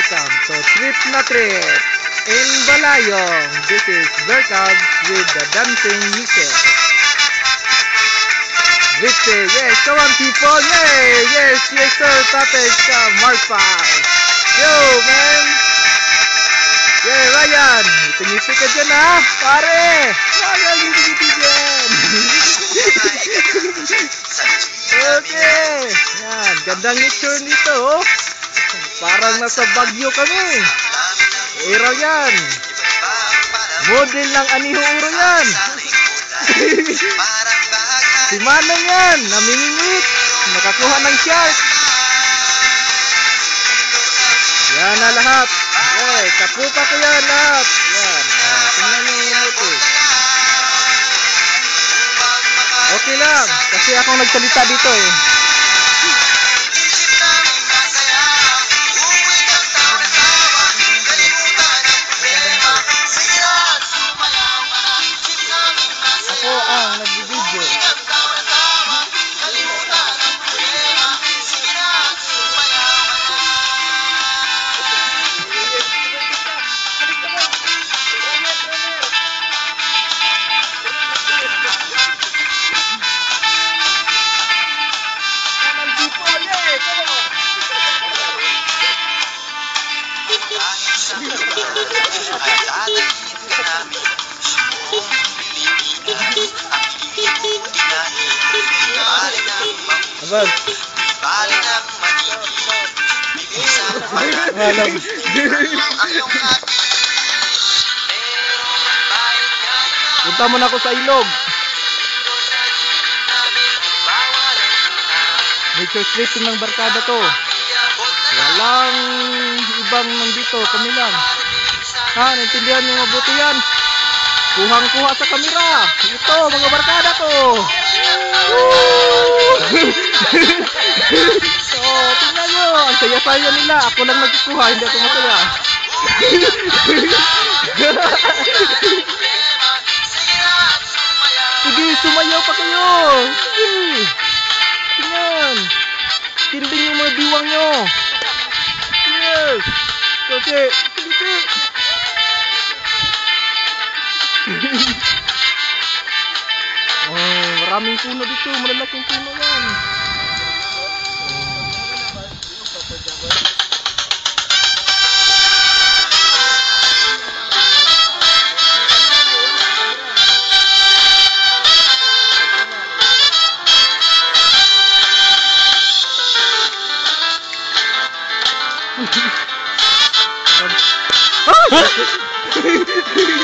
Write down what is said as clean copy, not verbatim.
welcome to Trip na Trip in Balayong. This is Berkabs with the Dancing Michelle. Victor, yes, come on people, yay! Yes sir, Tatesh, Mark Paz. Yo, man! Yeah, Ryan, ngiti-ngiti ka dyan ha, pare! Ryan, ngiti-ngiti dyan! Okay, yan, gandang nature nito, oh. Parang nasa Baguio kami. Iraw yan. Model ng Anihuro yan. Si Manong yan, namingingit. Nakakuha ng shark. Yan na lahat. Okay, kapuka ko yan lahat. Yan. Tingnan nyo yung ito. Okay lang, kasi akong nagsalita dito eh. Ako ang nag-video. Abad. Malam. Punta mo na ako sa ilog. Nature stripping ng barkada to. Walang ibang nandito, kami lang. Ha, naintindihan nyo mabuti yan. Kuhang-kuha sa kamera. Ito, mga barkada to. So, tingnan nyo. Ang saya-saya nila. Ako lang nagkukuha, hindi ako masaya. Sige, sumayaw pa kayo. Sige. Tingnan. Tinding yung mga diwang nyo. Yes. Okay. Sige. Oh, maraming puno dito, malalaking puno yan. Oh.